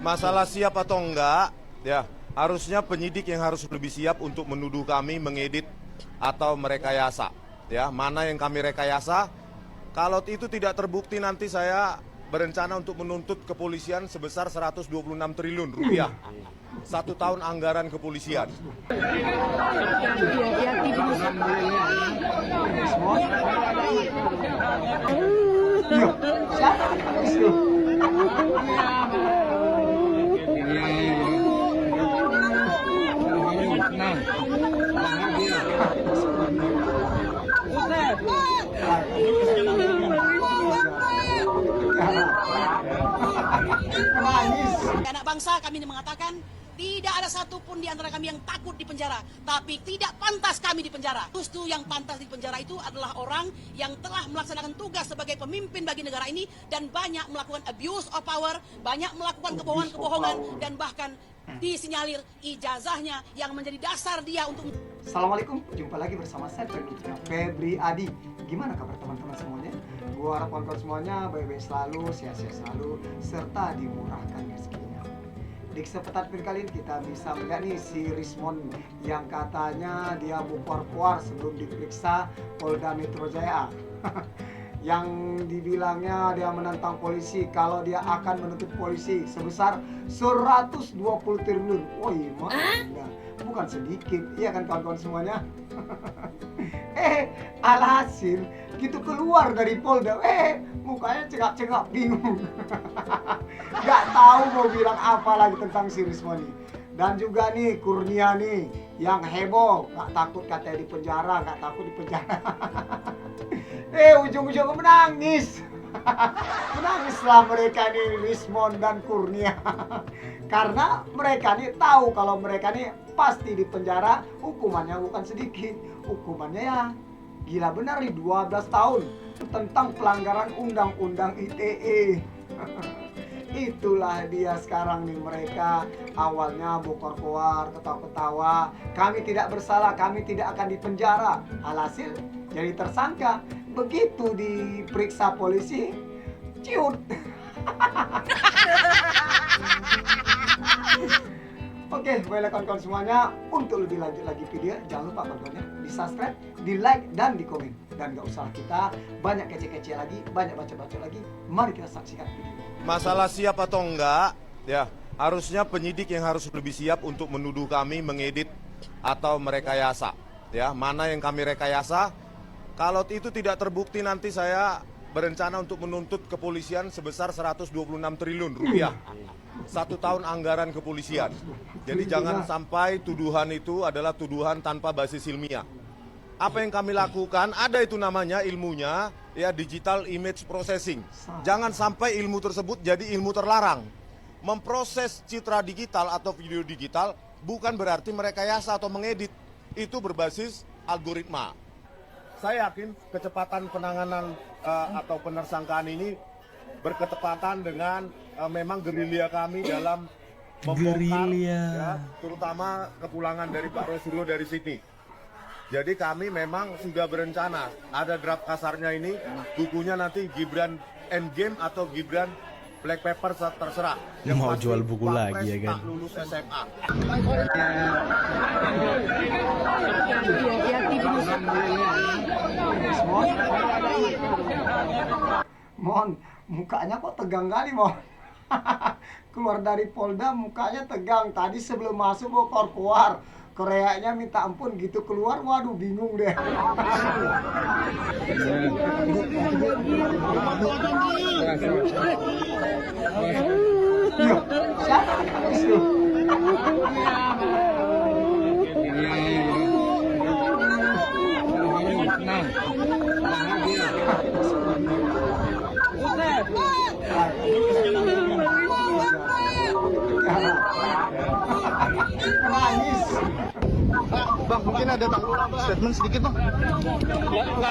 Masalah siap atau enggak, ya harusnya penyidik yang harus lebih siap untuk menuduh kami mengedit atau merekayasa. Ya, mana yang kami rekayasa? Kalau itu tidak terbukti nanti saya berencana untuk menuntut kepolisian sebesar 126 triliun rupiah. 1 tahun anggaran kepolisian. Anak bangsa, kami mengatakan tidak ada satupun di antara kami yang takut di penjara, tapi tidak pantas kami di penjara. Justru yang pantas di penjara itu adalah orang yang telah melaksanakan tugas sebagai pemimpin bagi negara ini dan banyak melakukan abuse of power, banyak melakukan kebohongan-kebohongan dan bahkan disinyalir ijazahnya yang menjadi dasar dia untuk... Assalamualaikum, jumpa lagi bersama saya Febri Adi. Gimana kabar teman-teman semuanya? Gua harap kawan-kawan semuanya baik-baik selalu, sehat-sehat selalu, serta dimurahkan rezekinya. Di kesempatan kali ini kita bisa melihat nih si Rismon yang katanya dia bukuar-bukuar sebelum diperiksa Polda Metro Jaya. Yang dibilangnya dia menantang polisi kalau dia akan menuntut polisi sebesar 120 triliun. Woi, bukan sedikit, iya kan kawan-kawan semuanya? Alhasil gitu keluar dari Polda, mukanya cengak-cengak bingung. Gak tahu mau bilang apa lagi tentang si Rismon ini. Dan juga nih Kurnia nih yang heboh, gak takut katanya di penjara, gak takut di penjara. Ujung-ujungnya menangis. Menangislah mereka nih, Rismon dan Kurnia. Karena mereka nih tahu kalau mereka nih pasti di penjara, hukumannya bukan sedikit. Hukumannya ya gila benar nih, 12 tahun tentang pelanggaran undang-undang ITE. Itulah dia sekarang nih, mereka awalnya bokor-koar, ketawa-ketawa, kami tidak bersalah, kami tidak akan dipenjara. Alhasil jadi tersangka. Begitu diperiksa polisi, ciut. Oke, baiklah kawan-kawan semuanya, untuk lebih lanjut lagi video, jangan lupa kawan-kawannya di subscribe, di like, dan di komen. Dan gak usah kita banyak kece-kece lagi, banyak baca-baca lagi. Mari kita saksikan video. Masalah siap atau enggak, ya harusnya penyidik yang harus lebih siap untuk menuduh kami mengedit atau merekayasa. Ya, mana yang kami rekayasa? Kalau itu tidak terbukti nanti saya berencana untuk menuntut kepolisian sebesar 126 triliun rupiah. 1 tahun anggaran kepolisian. Jadi jangan sampai tuduhan itu adalah tuduhan tanpa basis ilmiah. Apa yang kami lakukan, ada itu namanya ilmunya, ya digital image processing. Jangan sampai ilmu tersebut jadi ilmu terlarang. Memproses citra digital atau video digital bukan berarti merekayasa atau mengedit. Itu berbasis algoritma. Saya yakin kecepatan penanganan atau penersangkaan ini berketepatan dengan memang gerilya kami dalam membongkar, ya, terutama kepulangan dari Pak Rosyidul dari Sydney. Jadi kami memang sudah berencana, ada draft kasarnya ini, bukunya nanti Gibran Endgame atau Gibran Black Pepper terserah. Yang mau jual buku lagi ya kan? Tak lulus SMA. Mon, mukanya kok tegang kali, Mon. Keluar dari Polda mukanya tegang. Tadi sebelum masuk bokor keluar. Koreanya minta ampun, gitu keluar, waduh bingung deh. Yuk, siapa itu? Nangis. Bang, mungkin ada statement sedikit, Bang.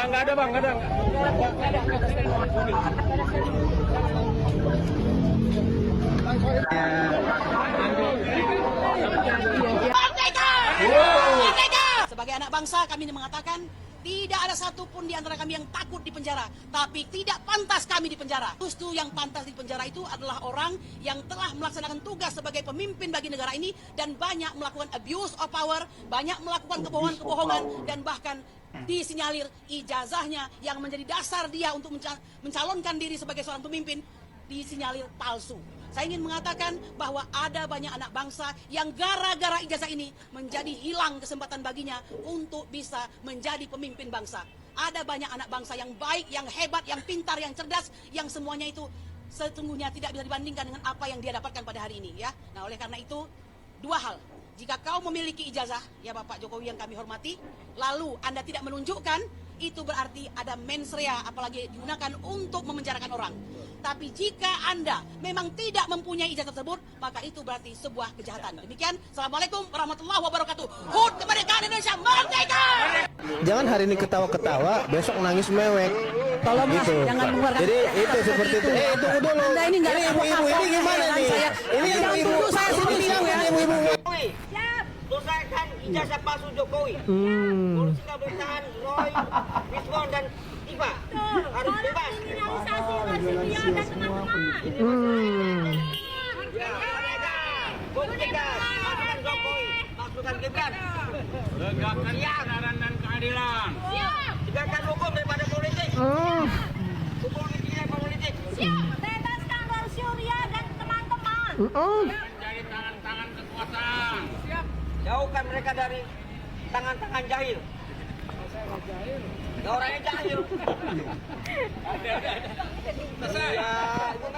Nggak ada, Bang, nggak ada. Sebagai anak bangsa, kami mengatakan Tidak ada satupun di antara kami yang takut di penjara, tapi tidak pantas kami di penjara. Justru yang pantas di penjara itu adalah orang yang telah melaksanakan tugas sebagai pemimpin bagi negara ini dan banyak melakukan abuse of power, banyak melakukan kebohongan-kebohongan, dan bahkan disinyalir ijazahnya yang menjadi dasar dia untuk mencalonkan diri sebagai seorang pemimpin disinyalir palsu. Saya ingin mengatakan bahwa ada banyak anak bangsa yang gara-gara ijazah ini menjadi hilang kesempatan baginya untuk bisa menjadi pemimpin bangsa. Ada banyak anak bangsa yang baik, yang hebat, yang pintar, yang cerdas, yang semuanya itu sesungguhnya tidak bisa dibandingkan dengan apa yang dia dapatkan pada hari ini, ya. Nah, oleh karena itu, dua hal. Jika kau memiliki ijazah, ya Bapak Jokowi yang kami hormati, lalu Anda tidak menunjukkan, itu berarti ada mens rea, apalagi digunakan untuk memenjarakan orang. Tapi jika Anda memang tidak mempunyai ijazah tersebut, maka itu berarti sebuah kejahatan. Demikian, Assalamualaikum warahmatullahi wabarakatuh. HUT kemerdekaan Indonesia merdeka! Jangan hari ini ketawa-ketawa, besok nangis mewek. Tolong gitu. jangan mengeluarkan. Jadi itu seperti itu. Tunggu dulu. Anda ini nggak Ini ada ibu-ibu ini gimana nih? Ini Jangan ibu-ibu. tuduh saya seperti itu ya. Ibu-ibu. Siap. Selesaikan ijazah palsu Jokowi. Polisi nggak boleh tahan Roy, Wismon dan Iba. Harus bebas. Kriminalisasi Rasidiyah dan teman-teman. Buktikan pasukan Jokowi, pasukan Gibran. Tegakkan kebenaran dan keadilan. Tegakkan hukum daripada politik. Hukum daripada politik. Siap. Bebaskan Roy Surya dan teman-teman. Menjadi tangan-tangan kekuasaan. Jauhkan mereka dari tangan-tangan jahil. Ya, orangnya jahil.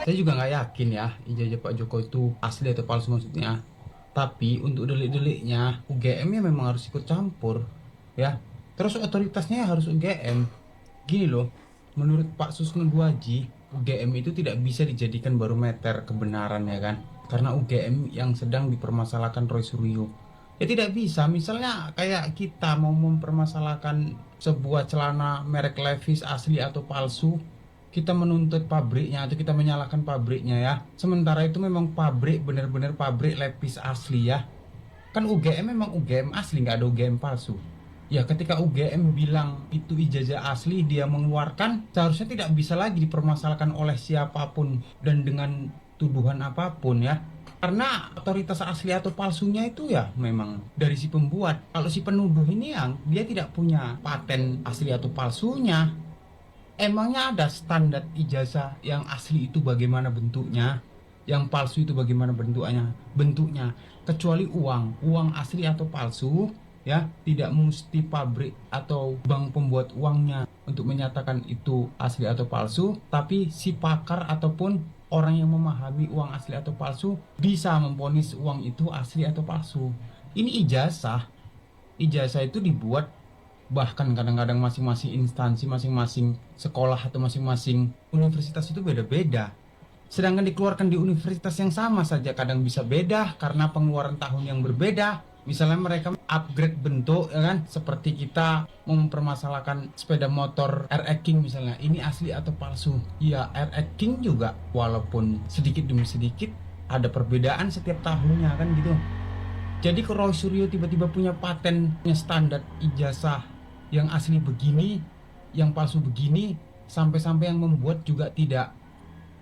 Saya juga nggak yakin ya ijazah Pak Jokowi itu asli atau palsu maksudnya. Tapi untuk delik-deliknya UGM ya memang harus ikut campur ya. Terus otoritasnya harus UGM. Gini loh, menurut Pak Susno Duaji, UGM itu tidak bisa dijadikan barometer kebenaran ya kan. Karena UGM yang sedang dipermasalahkan Roy Suryo. Ya tidak bisa, misalnya kayak kita mau mempermasalahkan sebuah celana merek Levi's asli atau palsu, kita menuntut pabriknya atau kita menyalahkan pabriknya ya. Sementara itu memang pabrik, benar-benar pabrik Levi's asli ya. Kan UGM memang UGM asli, nggak ada UGM palsu. Ya ketika UGM bilang itu ijazah asli, dia mengeluarkan, seharusnya tidak bisa lagi dipermasalahkan oleh siapapun dan dengan tuduhan apapun ya. Karena otoritas asli atau palsunya itu ya memang dari si pembuat. Kalau si penuduh ini yang dia tidak punya paten asli atau palsunya. Emangnya ada standar ijazah yang asli itu bagaimana bentuknya, yang palsu itu bagaimana bentuknya. Kecuali uang asli atau palsu ya tidak mesti pabrik atau bank pembuat uangnya untuk menyatakan itu asli atau palsu, tapi si pakar ataupun orang yang memahami uang asli atau palsu bisa memvonis uang itu asli atau palsu. Ini ijazah itu dibuat bahkan kadang-kadang masing-masing instansi, masing-masing sekolah atau masing-masing universitas itu beda-beda. Sedangkan dikeluarkan di universitas yang sama saja kadang bisa beda karena pengeluaran tahun yang berbeda. Misalnya mereka upgrade bentuk ya kan, seperti kita mempermasalahkan sepeda motor RX King misalnya, ini asli atau palsu. Ya RX King juga walaupun sedikit demi sedikit ada perbedaan setiap tahunnya kan gitu. Jadi kalau Roy Suryo tiba-tiba punya patennya standar ijazah yang asli begini, yang palsu begini, sampai-sampai yang membuat juga tidak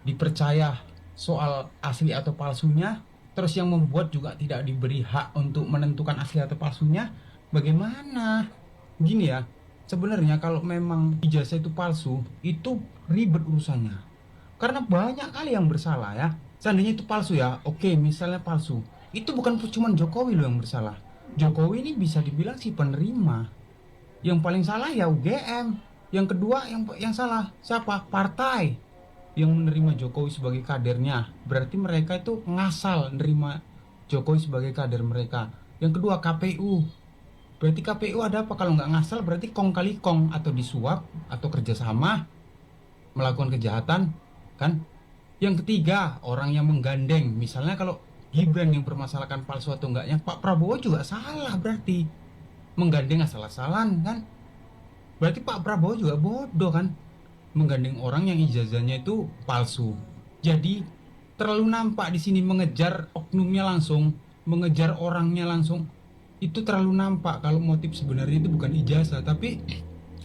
dipercaya soal asli atau palsunya. Terus yang membuat juga tidak diberi hak untuk menentukan asli atau palsunya, bagaimana? Gini ya, sebenarnya kalau memang ijazah itu palsu, itu ribet urusannya. Karena banyak kali yang bersalah ya. Seandainya itu palsu ya, oke misalnya palsu. Itu bukan cuma Jokowi loh yang bersalah. Jokowi ini bisa dibilang si penerima. Yang paling salah ya UGM. Yang kedua yang salah siapa? Partai yang menerima Jokowi sebagai kadernya. Berarti mereka itu ngasal menerima Jokowi sebagai kader mereka. Yang kedua KPU. Berarti KPU ada apa? Kalau nggak ngasal berarti kong kali kong, atau disuap atau kerjasama melakukan kejahatan kan. Yang ketiga orang yang menggandeng. Misalnya kalau Gibran yang permasalahkan palsu atau enggaknya, Pak Prabowo juga salah berarti menggandeng asal-asalan kan. Berarti Pak Prabowo juga bodoh kan, menggandeng orang yang ijazahnya itu palsu. Jadi terlalu nampak di sini mengejar oknumnya langsung, mengejar orangnya langsung. Itu terlalu nampak kalau motif sebenarnya itu bukan ijazah, tapi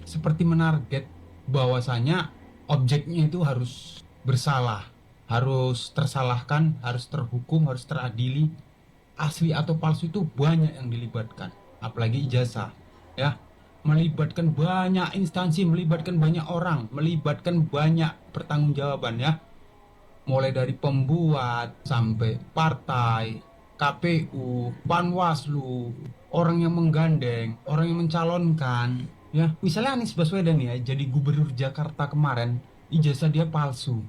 seperti menarget bahwasanya objeknya itu harus bersalah, harus tersalahkan, harus terhukum, harus teradili. Asli atau palsu itu banyak yang dilibatkan, apalagi ijazah, ya, melibatkan banyak instansi, melibatkan banyak orang, melibatkan banyak pertanggungjawaban, ya, mulai dari pembuat sampai partai, KPU, Panwaslu, orang yang menggandeng, orang yang mencalonkan, ya. Misalnya Anies Baswedan ya, jadi gubernur Jakarta kemarin, ijazah dia palsu.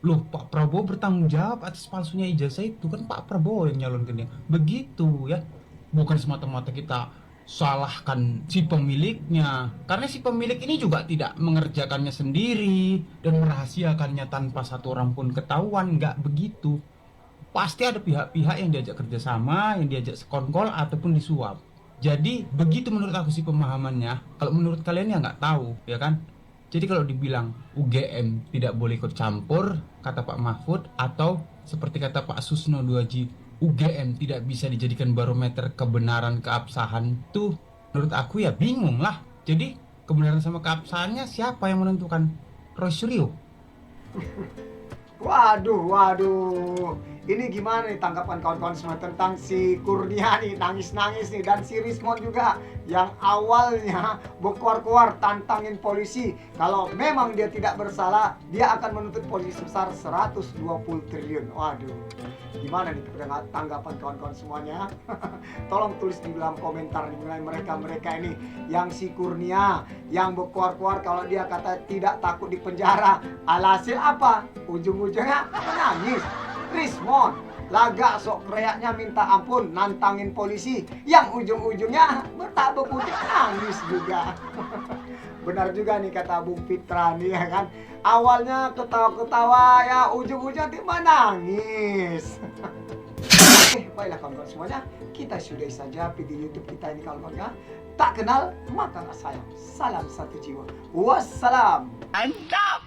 Loh, Pak Prabowo bertanggung jawab atas palsunya ijazah itu, kan Pak Prabowo yang nyalonkan dia. Begitu ya. Bukan semata-mata kita salahkan si pemiliknya, karena si pemilik ini juga tidak mengerjakannya sendiri dan merahasiakannya tanpa satu orang pun ketahuan. Nggak begitu. Pasti ada pihak-pihak yang diajak kerjasama, yang diajak sekongkol ataupun disuap. Jadi begitu menurut aku sih pemahamannya. Kalau menurut kalian ya nggak tahu, ya kan? Jadi kalau dibilang UGM tidak boleh ikut campur, kata Pak Mahfud, atau seperti kata Pak Susno Duaji, UGM tidak bisa dijadikan barometer kebenaran keabsahan, tuh menurut aku ya bingung lah. Jadi kebenaran sama keabsahannya siapa yang menentukan? Roy Suryo? Waduh. Ini gimana nih tanggapan kawan-kawan semua tentang si Kurnia nih, nangis-nangis nih, dan si Rismon juga yang awalnya berkuar-kuar tantangin polisi. Kalau memang dia tidak bersalah, dia akan menuntut polisi sebesar 120 triliun. Waduh, gimana nih tanggapan kawan-kawan semuanya? Tolong tulis di dalam komentar nih, mengenai mereka-mereka ini yang si Kurnia yang berkuar-kuar kalau dia kata tidak takut di penjara. Alhasil apa? Ujung-ujungnya menangis. Rismon lagak sok kreaknya minta ampun nantangin polisi, yang ujung-ujungnya bertak berputih nangis juga. Benar juga nih kata Bung Fitra nih, ya kan, awalnya ketawa-ketawa, ya ujung-ujungnya dia menangis. Oke, baiklah kawan-kawan semuanya, kita sudahi saja video YouTube kita ini kawan-kawan ya. Tak kenal maka nggak sayang. Salam satu jiwa. Wassalam. Mantap!